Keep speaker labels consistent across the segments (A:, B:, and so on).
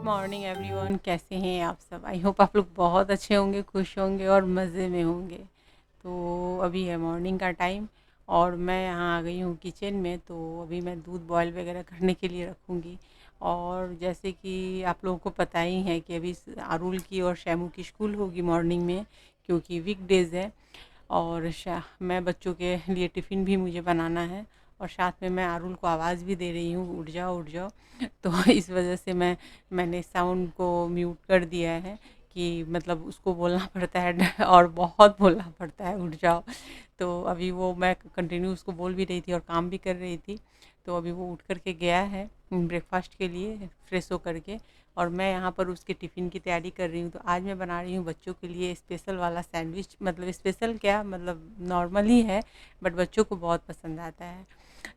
A: Morning everyone, कैसे हैं आप सब। आई होप आप लोग बहुत अच्छे होंगे, खुश होंगे और मज़े में होंगे। तो अभी है मॉर्निंग का टाइम और मैं यहाँ आ गई हूँ किचन में। तो अभी मैं दूध बॉयल वगैरह करने के लिए रखूँगी। और जैसे कि आप लोगों को पता ही है कि अभी आरुल की और शैमू की स्कूल होगी मॉर्निंग में, क्योंकि वीकडेज़ है। और मैं बच्चों के लिए टिफ़िन भी मुझे बनाना है और साथ में मैं आरुल को आवाज़ भी दे रही हूँ, उठ जाओ उठ जाओ। तो इस वजह से मैंने साउंड को म्यूट कर दिया है कि मतलब उसको बोलना पड़ता है और बहुत बोलना पड़ता है, उठ जाओ। तो अभी वो मैं कंटिन्यू उसको बोल भी रही थी और काम भी कर रही थी। तो अभी वो उठ कर के गया है ब्रेकफास्ट के लिए फ्रेश हो करके, और मैं यहाँ पर उसके टिफ़िन की तैयारी कर रही हूँ। तो आज मैं बना रही हूँ बच्चों के लिए स्पेशल वाला सैंडविच, मतलब स्पेशल क्या, मतलब नॉर्मल ही है, बट बच्चों को बहुत पसंद आता है।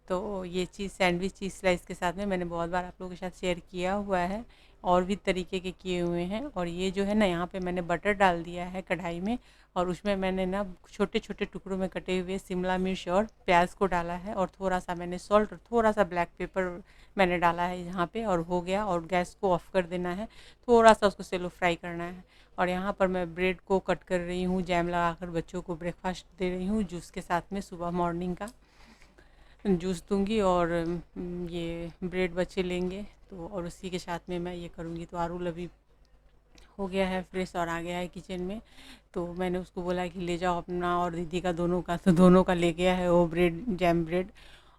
A: तो ये चीज़ सैंडविच चीज़ स्लाइस के साथ में मैंने बहुत बार आप लोगों के साथ शेयर किया हुआ है, और भी तरीके के किए हुए हैं। और ये जो है ना, यहाँ पे मैंने बटर डाल दिया है कढ़ाई में, और उसमें मैंने ना छोटे छोटे टुकड़ों में कटे हुए शिमला मिर्च और प्याज को डाला है, और थोड़ा सा मैंने सॉल्ट और थोड़ा सा ब्लैक पेपर मैंने डाला है यहाँ पे, और हो गया। और गैस को ऑफ कर देना है, थोड़ा सा उसको सेलो फ्राई करना है। और यहाँ पर मैं ब्रेड को कट कर रही हूँ, जैम लगाकर बच्चों को ब्रेकफास्ट दे रही हूँ जूस के साथ में। सुबह मॉर्निंग का जूस दूंगी और ये ब्रेड बच्चे लेंगे, तो और उसी के साथ में मैं ये करूँगी। तो आरुल अभी हो गया है फ्रेश और आ गया है किचन में। तो मैंने उसको बोला कि ले जाओ अपना और दीदी का दोनों का, तो दोनों का ले गया है वो ब्रेड, जैम ब्रेड।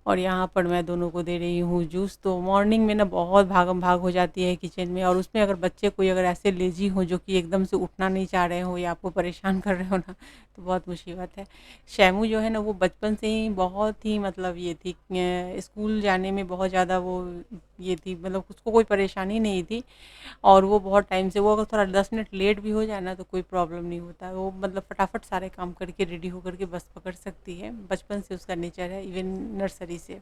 A: और यहाँ पर मैं दोनों को दे रही हूँ जूस। तो मॉर्निंग में ना बहुत भागम भाग हो जाती है किचन में, और उसमें अगर बच्चे कोई अगर ऐसे लेजी हो जो कि एकदम से उठना नहीं चाह रहे हो या आपको परेशान कर रहे हो ना, तो बहुत मुसीबत है। शैमू जो है ना, वो बचपन से ही बहुत ही मतलब ये थी, स्कूल जाने में बहुत ज़्यादा वो ये थी, मतलब उसको कोई परेशानी नहीं थी। और वो बहुत टाइम से, वो अगर थोड़ा 10 मिनट लेट भी हो जाए ना तो कोई प्रॉब्लम नहीं होता है। वो मतलब फटाफट सारे काम करके रेडी होकर के बस पकड़ सकती है, बचपन से उसका नेचर है, इवन नर्सरी से।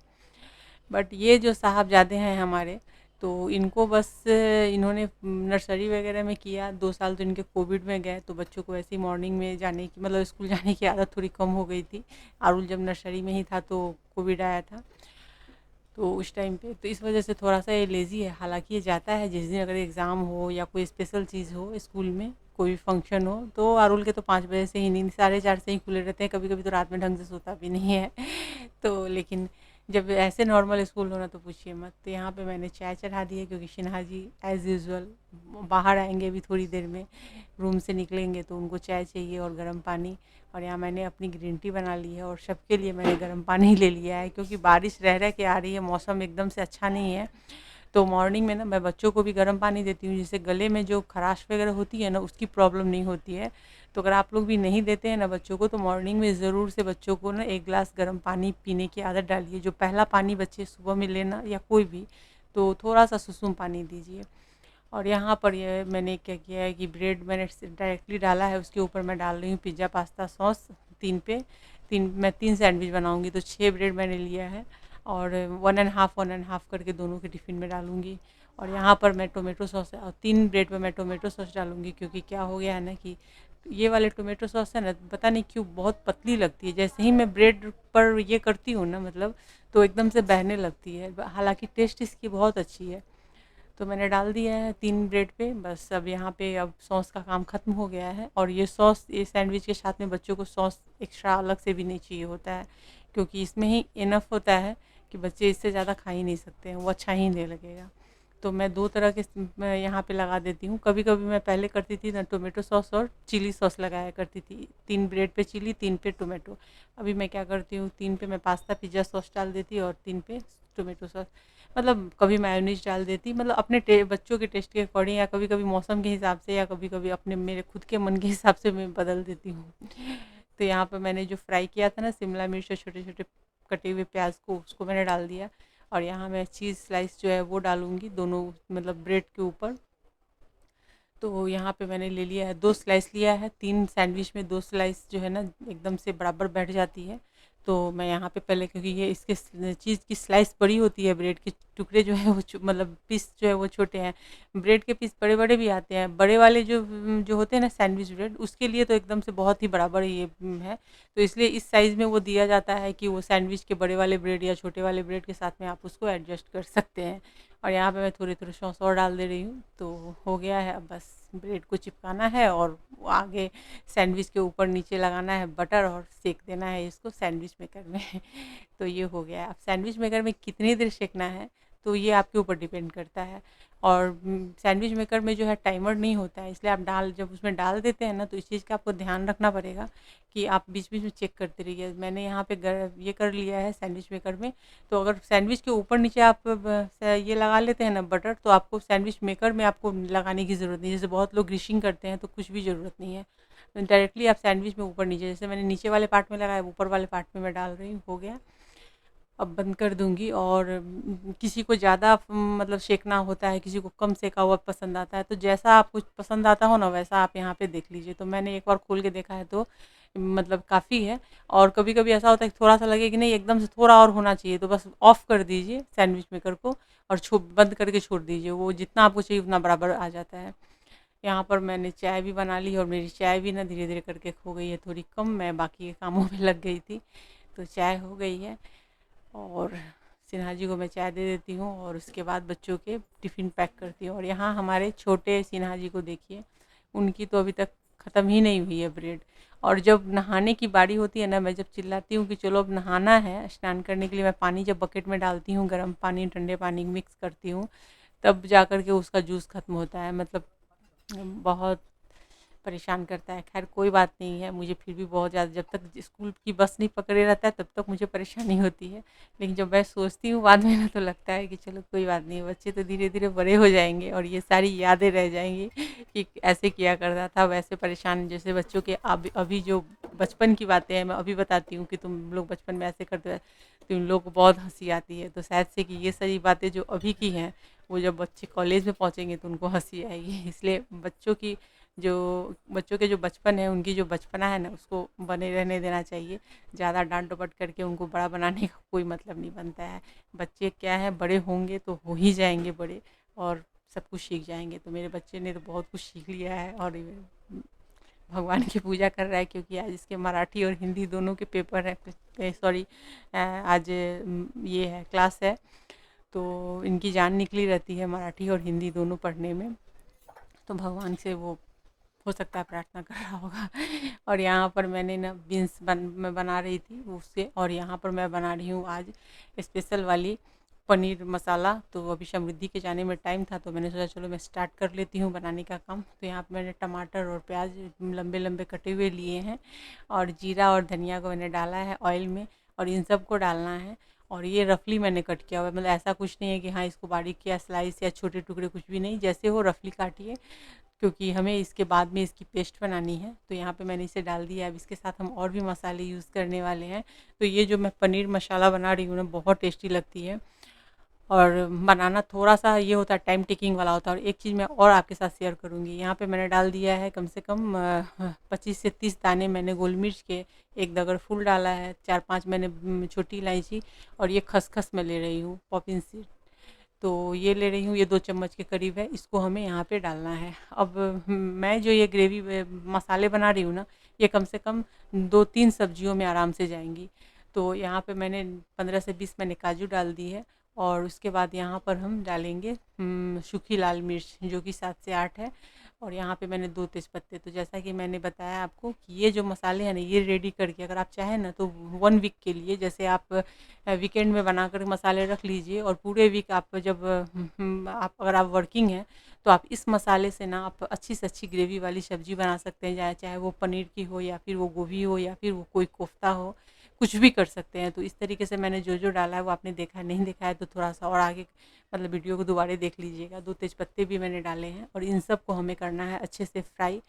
A: बट ये जो साहबजादे हैं हमारे, तो इनको बस इन्होंने नर्सरी वगैरह में किया 2 साल, तो इनके कोविड में गए, तो बच्चों को ऐसे ही मॉर्निंग में जाने की, मतलब स्कूल जाने की आदत थोड़ी कम हो गई थी। आरुल जब नर्सरी में ही था तो कोविड आया था, तो उस टाइम पे, तो इस वजह से थोड़ा सा ये लेज़ी है। हालांकि ये जाता है जिस दिन अगर एग्ज़ाम हो या कोई स्पेशल चीज़ हो स्कूल में, कोई भी फंक्शन हो, तो अरुल के तो 5 बजे से ही नींद, 4:30 से ही खुले रहते हैं। कभी कभी तो रात में ढंग से सोता भी नहीं है तो लेकिन जब ऐसे नॉर्मल स्कूल होना तो पूछिए मत। तो यहाँ पे मैंने चाय चढ़ा दी है, क्योंकि शिन्हा जी एज़ यूज़ुअल बाहर आएंगे अभी थोड़ी देर में, रूम से निकलेंगे तो उनको चाय चाहिए और गर्म पानी। और यहाँ मैंने अपनी ग्रीन टी बना ली है, और सबके लिए मैंने गर्म पानी ले लिया है, क्योंकि बारिश रह रह के आ रही है, मौसम एकदम से अच्छा नहीं है। तो मॉर्निंग में ना मैं बच्चों को भी गर्म पानी देती हूँ, जिससे गले में जो खराश वगैरह होती है ना, उसकी प्रॉब्लम नहीं होती है। तो अगर आप लोग भी नहीं देते हैं ना बच्चों को, तो मॉर्निंग में ज़रूर से बच्चों को ना 1 गिलास गर्म पानी पीने की आदत डालिए। जो पहला पानी बच्चे सुबह में लेना या कोई भी, तो थोड़ा सा सुसुम पानी दीजिए। और यहाँ पर ये मैंने क्या किया है कि ब्रेड मैंने डायरेक्टली डाला है, उसके ऊपर मैं डाल रही हूँ पिज़्ज़ा पास्ता सॉस। 3 सैंडविच बनाऊँगी, तो 6 ब्रेड मैंने लिया है, और 1 1/2 करके दोनों के टिफ़िन में डालूँगी। और यहाँ पर मैं टोमेटो सॉस, और 3 ब्रेड पे मैं टोमेटो सॉस डालूँगी, क्योंकि क्या हो गया है ना कि ये वाले टोमेटो सॉस है ना, पता नहीं क्यों बहुत पतली लगती है। जैसे ही मैं ब्रेड पर ये करती हूँ ना, मतलब तो एकदम से बहने लगती है। हालाँकि टेस्ट इसकी बहुत अच्छी है। तो मैंने डाल दिया है 3 ब्रेड पे बस। अब यहाँ पे अब सॉस का काम ख़त्म हो गया है, और ये सॉस, ये सैंडविच के साथ में बच्चों को सॉस एक्स्ट्रा अलग से भी नहीं चाहिए होता है, क्योंकि इसमें ही इनफ होता है कि बच्चे इससे ज़्यादा खा ही नहीं सकते हैं, वो अच्छा ही नहीं लगेगा। तो मैं 2 तरह के मैं यहाँ पे लगा देती हूँ। कभी कभी मैं पहले करती थी ना, टोमेटो सॉस और चिली सॉस लगाया करती थी, 3 ब्रेड पे चिली, 3 पे टोमेटो। अभी मैं क्या करती हूँ, 3 पे मैं पास्ता पिज़्ज़ा सॉस डाल देती, और 3 पे टोमेटो सॉस। मतलब कभी मेयोनीज डाल देती, मतलब अपने बच्चों के टेस्ट के अकॉर्डिंग, या कभी कभी मौसम के हिसाब से, या कभी कभी अपने मेरे खुद के मन के हिसाब से मैं बदल देती हूँ। तो यहाँ पर मैंने जो फ्राई किया था ना शिमला मिर्च और छोटे छोटे कटे हुए प्याज को, उसको मैंने डाल दिया। और यहाँ मैं चीज़ स्लाइस जो है वो डालूंगी दोनों, मतलब ब्रेड के ऊपर। तो यहाँ पे मैंने ले लिया है, 2 स्लाइस लिया है। 3 सैंडविच में 2 स्लाइस जो है ना एकदम से बराबर बैठ जाती है। तो मैं यहाँ पे पहले, क्योंकि ये इसके चीज़ की स्लाइस बड़ी होती है, ब्रेड के टुकड़े जो है वो मतलब पीस जो है वो छोटे हैं। ब्रेड के पीस बड़े बड़े भी आते हैं, बड़े वाले जो होते हैं ना सैंडविच ब्रेड, उसके लिए तो एकदम से बहुत ही बराबर ये है। तो इसलिए इस साइज़ में वो दिया जाता है कि वो सैंडविच के बड़े वाले ब्रेड या छोटे वाले ब्रेड के साथ में आप उसको एडजस्ट कर सकते हैं। और यहाँ पे मैं थोड़ी थोड़ी सॉस और डाल दे रही हूँ, तो हो गया है। अब बस ब्रेड को चिपकाना है और वो आगे सैंडविच के ऊपर नीचे लगाना है बटर और सेक देना है इसको सैंडविच मेकर में। तो ये हो गया है। अब सैंडविच मेकर में कितनी देर सेकना है तो ये आपके ऊपर डिपेंड करता है। और सैंडविच मेकर में जो है टाइमर नहीं होता है, इसलिए आप जब उसमें डाल देते हैं ना, तो इस चीज़ का आपको ध्यान रखना पड़ेगा कि आप बीच बीच में चेक करते रहिए। मैंने यहाँ पे ये कर लिया है सैंडविच मेकर में। तो अगर सैंडविच के ऊपर नीचे आप ये लगा लेते हैं ना बटर, तो आपको सैंडविच मेकर में आपको लगाने की ज़रूरत नहीं। जैसे बहुत लोग ग्रीसिंग करते हैं तो कुछ भी ज़रूरत नहीं है, डायरेक्टली आप सैंडविच में ऊपर नीचे, जैसे मैंने नीचे वाले पार्ट में लगाया ऊपर वाले पार्ट में मैं डाल रही हूँ। हो गया। अब बंद कर दूँगी। और किसी को ज़्यादा मतलब सेंकना होता है, किसी को कम सेका हुआ पसंद आता है, तो जैसा आपको पसंद आता हो ना वैसा आप यहाँ पे देख लीजिए। तो मैंने एक बार खोल के देखा है तो मतलब काफ़ी है। और कभी-कभी ऐसा होता है कि थोड़ा-सा लगे कि नहीं एकदम से थोड़ा और होना चाहिए, तो बस ऑफ कर दीजिए सैंडविच मेकर को और बंद करके छोड़ दीजिए। वो जितना आपको चाहिए उतना बराबर आ जाता है। यहाँ पर मैंने चाय भी बना ली और मेरी चाय भी ना धीरे-धीरे करके हो गई है थोड़ी कम, मैं बाकी के कामों में लग गई थी। तो चाय हो गई है और सिन्हा जी को मैं चाय दे देती हूँ और उसके बाद बच्चों के टिफ़िन पैक करती हूँ। और यहाँ हमारे छोटे सिन्हा जी को देखिए, उनकी तो अभी तक ख़त्म ही नहीं हुई है ब्रेड। और जब नहाने की बारी होती है ना, मैं जब चिल्लाती हूँ कि चलो अब नहाना है, स्नान करने के लिए मैं पानी जब बकेट में डालती हूँ, गर्म पानी ठंडे पानी मिक्स करती हूँ, तब जा कर के उसका जूस ख़त्म होता है। मतलब बहुत परेशान करता है। ख़ैर कोई बात नहीं है, मुझे फिर भी बहुत ज़्यादा, जब तक स्कूल की बस नहीं पकड़े रहता है तब तक मुझे परेशानी होती है। लेकिन जब मैं सोचती हूँ बाद में ना, तो लगता है कि चलो कोई बात नहीं, बच्चे तो धीरे-धीरे बड़े हो जाएँगे और ये सारी यादें रह जाएँगी कि ऐसे किया करता था, वैसे परेशान। जैसे बच्चों के अभी जो बचपन की बातें हैं मैं अभी बताती हूँ कि तुम लोग बचपन में ऐसे करते थे, तो इन लोगों को बहुत हँसी आती है। तो शायद से कि ये सारी बातें जो अभी की हैं, वो जब बच्चे कॉलेज में पहुँचेंगे तो उनको हँसी आएगी। इसलिए जो बच्चों के जो बचपन है, उनकी जो बचपना है ना, उसको बने रहने देना चाहिए। ज़्यादा डांट डपट करके उनको बड़ा बनाने का कोई मतलब नहीं बनता है। बच्चे क्या है, बड़े होंगे तो हो ही जाएंगे बड़े और सब कुछ सीख जाएंगे। तो मेरे बच्चे ने तो बहुत कुछ सीख लिया है और भगवान की पूजा कर रहा है, क्योंकि आज इसके मराठी और हिंदी दोनों के पेपर है, सॉरी आज ये है क्लास है। तो इनकी जान निकली रहती है मराठी और हिंदी दोनों पढ़ने में। तो भगवान से वो हो सकता है प्रार्थना कर रहा होगा। और यहाँ पर मैंने ना बीन्स मैं बना रही थी उससे, और यहाँ पर मैं बना रही हूँ आज स्पेशल वाली पनीर मसाला। तो अभी समृद्धि के जाने में टाइम था, तो मैंने सोचा चलो मैं स्टार्ट कर लेती हूँ बनाने का काम। तो यहाँ पर मैंने टमाटर और प्याज लंबे लंबे कटे हुए लिए हैं और जीरा और धनिया को मैंने डाला है ऑयल में, और इन सब को डालना है। और ये रफली मैंने कट किया हुआ है, मतलब ऐसा कुछ नहीं है कि हाँ इसको बारीक किया स्लाइस या छोटे टुकड़े, कुछ भी नहीं, जैसे हो रफली काटिए, क्योंकि हमें इसके बाद में इसकी पेस्ट बनानी है। तो यहाँ पे मैंने इसे डाल दिया। अब इसके साथ हम और भी मसाले यूज़ करने वाले हैं। तो ये जो मैं पनीर मसाला बना रही हूँ ना, बहुत टेस्टी लगती है और बनाना थोड़ा सा ये होता है, टाइम टेकिंग वाला होता है। और एक चीज़ मैं और आपके साथ शेयर करूँगी, यहाँ पे मैंने डाल दिया है कम से कम 25 से 30 दाने मैंने गोल मिर्च के, एक दगर फूल डाला है, 4-5 मैंने छोटी इलायची, और ये खसखस मैं ले रही हूँ पॉपिन सीड। तो ये ले रही हूँ, ये 2 चम्मच के करीब है, इसको हमें यहाँ पे डालना है। अब मैं जो ये ग्रेवी मसाले बना रही हूँ ना, ये कम से कम 2-3 सब्जियों में आराम से जाएंगी। तो यहाँ पे मैंने 15 से 20 मैंने काजू डाल दी है। और उसके बाद यहाँ पर हम डालेंगे सूखी लाल मिर्च, जो कि 7 से 8 है। और यहाँ पे मैंने 2 तेज़पत्ते। तो जैसा कि मैंने बताया आपको कि ये जो मसाले हैं ना, ये रेडी करके अगर आप चाहें ना तो 1 वीक के लिए, जैसे आप वीकेंड में बनाकर मसाले रख लीजिए, और पूरे वीक आप जब आप अगर आप वर्किंग हैं तो आप इस मसाले से ना आप अच्छी से अच्छी ग्रेवी वाली सब्जी बना सकते हैं, चाहे वो पनीर की हो या फिर वो गोभी हो या फिर वो कोई कोफ्ता हो, कुछ भी कर सकते हैं। तो इस तरीके से मैंने जो जो डाला है वो आपने देखा है, नहीं देखा है तो थोड़ा सा और आगे मतलब वीडियो को दोबारा देख लीजिएगा। 2 तेज़पत्ते भी मैंने डाले हैं और इन सब को हमें करना है अच्छे से फ्राई।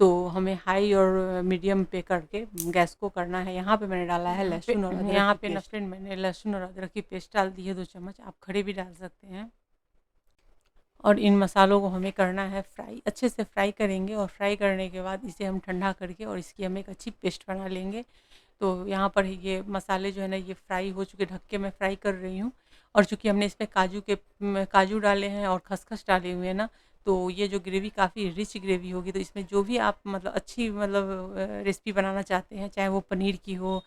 A: तो हमें हाई और मीडियम पे करके गैस को करना है। यहाँ पे मैंने डाला है लहसुन और अदरक यहाँ पे ना फ्रेंड मैंने लहसुन और अदरक की पेस्ट डाल दी है 2 चम्मच, आप खड़े भी डाल सकते हैं। और इन मसालों को हमें करना है फ्राई, अच्छे से फ्राई करेंगे, और फ्राई करने के बाद इसे हम ठंडा करके और इसकी हम एक अच्छी पेस्ट बना लेंगे। तो यहाँ पर ये मसाले जो है ना ये फ्राई हो चुके, ढक के मैं फ्राई कर रही हूँ। और चूँकि हमने इसमें काजू डाले हैं और खसखस डाले हुए हैं ना, तो ये जो ग्रेवी काफ़ी रिच ग्रेवी होगी। तो इसमें जो भी आप मतलब अच्छी मतलब रेसिपी बनाना चाहते हैं, चाहे वो पनीर की हो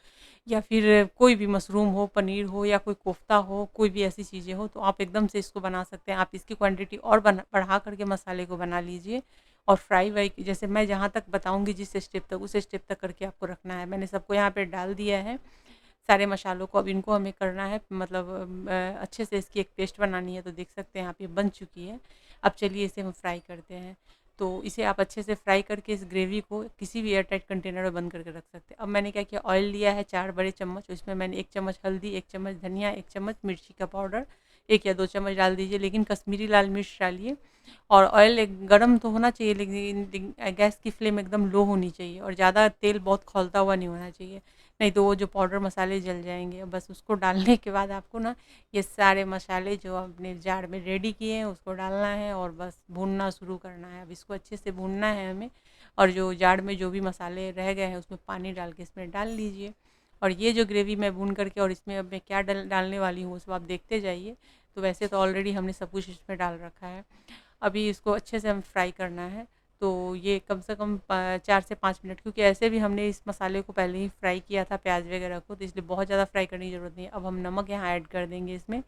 A: या फिर कोई भी मशरूम हो, पनीर हो या कोई कोफ्ता हो, कोई भी ऐसी चीज़ें हो, तो आप एकदम से इसको बना सकते हैं। आप इसकी क्वांटिटी और बढ़ा करके मसाले को बना लीजिए। और फ्राई वाई जैसे मैं जहाँ तक बताऊँगी जिस स्टेप तक, उस स्टेप तक करके आपको रखना है। मैंने सबको यहाँ पे डाल दिया है, सारे मसालों को। अब इनको हमें करना है मतलब अच्छे से इसकी एक पेस्ट बनानी है। तो देख सकते हैं यहाँ पे बन चुकी है। अब चलिए इसे हम फ्राई करते हैं। तो इसे आप अच्छे से फ्राई करके इस ग्रेवी को किसी भी एयर टाइट कंटेनर में बंद करके रख सकते हैं। अब मैंने क्या किया, ऑयल लिया है 4 बड़े चम्मच, उसमें मैंने 1 चम्मच हल्दी, 1 चम्मच धनिया, 1 चम्मच मिर्ची का पाउडर, 1 या 2 चम्मच डाल दीजिए, लेकिन कश्मीरी लाल मिर्च डालिए। और ऑयल एक गरम तो होना चाहिए, लेकिन गैस की फ्लेम एकदम लो होनी चाहिए और ज़्यादा तेल बहुत खौलता हुआ नहीं होना चाहिए, नहीं तो वो जो पाउडर मसाले जल जाएँगे। बस उसको डालने के बाद आपको ना ये सारे मसाले जो आपने जार में रेडी किए हैं उसको डालना है और बस भूनना शुरू करना है। अब इसको अच्छे से भूनना है हमें। और जो जार में जो भी मसाले रह गए हैं उसमें पानी डाल के इसमें डाल लीजिए। और ये जो ग्रेवी मैं भून करके और इसमें अब मैं क्या डालने वाली हूँ वो सब आप देखते जाइए। तो वैसे तो ऑलरेडी हमने सब कुछ इसमें डाल रखा है। अभी इसको अच्छे से हमें फ्राई करना है। तो ये कम से कम 4 से 5 मिनट, क्योंकि ऐसे भी हमने इस मसाले को पहले ही फ्राई किया था प्याज वगैरह को, तो इसलिए बहुत ज़्यादा फ्राई करने की ज़रूरत नहीं है। अब हम नमक यहाँ ऐड कर देंगे इसमें।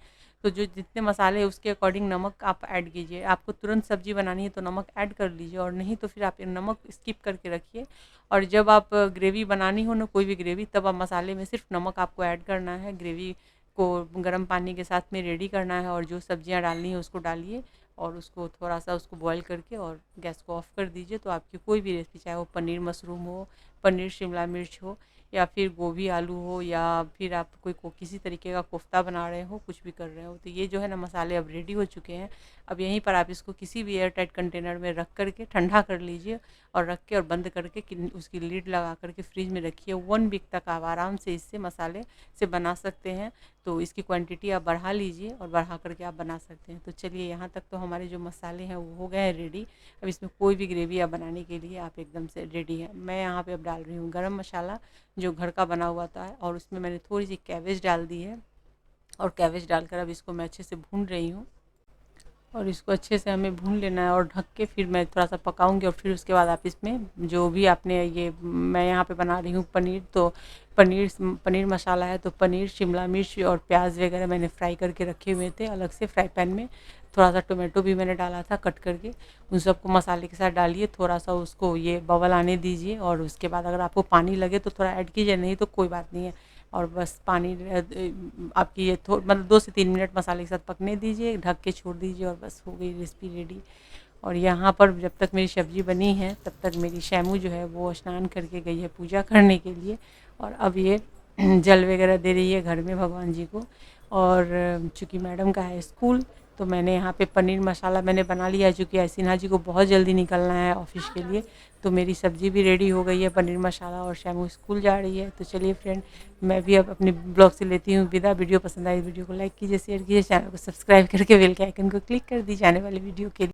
A: तो जो जितने मसाले हैं उसके अकॉर्डिंग नमक आप ऐड कीजिए। आपको तुरंत सब्जी बनानी है तो नमक ऐड कर लीजिए, और नहीं तो फिर आप नमक स्किप करके रखिए। और जब आप ग्रेवी बनानी हो ना कोई भी ग्रेवी, तब आप मसाले में सिर्फ नमक आपको ऐड करना है। ग्रेवी को गर्म पानी के साथ में रेडी करना है और जो सब्जियाँ डालनी है उसको डालिए और उसको थोड़ा-सा उसको बॉयल करके और गैस को ऑफ़ कर दीजिए। तो आपकी कोई भी रेसिपी, चाहे वो पनीर मशरूम हो, पनीर शिमला मिर्च हो या फिर गोभी आलू हो या फिर आप कोई किसी तरीके का कोफ्ता बना रहे हो, कुछ भी कर रहे हो, तो ये जो है ना मसाले अब रेडी हो चुके हैं। अब यहीं पर आप इसको किसी भी एयर टाइट कंटेनर में रख कर के ठंडा कर लीजिए और रख के और बंद करके उसकी लिड लगा कर के फ्रिज में रखिए। 1 वीक तक आप आराम से इससे मसाले से बना सकते हैं। तो इसकी क्वांटिटी आप बढ़ा लीजिए और बढ़ा करके आप बना सकते हैं। तो चलिए यहाँ तक तो हमारे जो मसाले हैं वो हो गए हैं रेडी। अब इसमें कोई भी ग्रेवी आप बनाने के लिए आप एकदम से रेडी है। मैं यहाँ पे अब डाल रही हूँ गरम मसाला जो घर का बना हुआ था, और उसमें मैंने थोड़ी सी कैबेज डाल दी है। और कैबेज डालकर अब इसको मैं अच्छे से भून रही हूँ। और इसको अच्छे से हमें भून लेना है और ढक के फिर मैं थोड़ा-सा पकाऊँगी। और फिर उसके बाद आप इसमें जो भी आपने ये मैं यहाँ पे बना रही हूँ पनीर, तो पनीर मसाला है, तो पनीर, शिमला मिर्च और प्याज़ वगैरह मैंने फ्राई करके रखे हुए थे अलग से फ्राई पैन में। थोड़ा-सा टोमेटो भी मैंने डाला था कट करके। उन सबको मसाले के साथ डालिए, थोड़ा-सा उसको ये बबल आने दीजिए और उसके बाद अगर आपको पानी लगे तो थोड़ा ऐड कीजिए, नहीं तो कोई बात नहीं है। और बस पानी आपकी ये मतलब 2 से 3 मिनट मसाले के साथ पकने दीजिए, ढक के छोड़ दीजिए और बस हो गई रेसिपी रेडी। और यहाँ पर जब तक मेरी सब्ज़ी बनी है तब तक मेरी शैमू जो है वो स्नान करके गई है पूजा करने के लिए। और अब ये जल वगैरह दे रही है घर में भगवान जी को। और चूँकि मैडम का है स्कूल, तो मैंने यहाँ पे पनीर मसाला मैंने बना लिया है, चूँकि सिन्हा जी को बहुत जल्दी निकलना है ऑफ़िस के लिए। तो मेरी सब्ज़ी भी रेडी हो गई है पनीर मसाला और शैमू स्कूल जा रही है। तो चलिए फ्रेंड, मैं भी अब अपने ब्लॉग से लेती हूँ विदा। वीडियो पसंद आई वीडियो को लाइक कीजिए, शेयर कीजिए, चैनल को सब्सक्राइब करके बेल के आइकन को क्लिक कर दीजिए आने वाली वीडियो के लिए।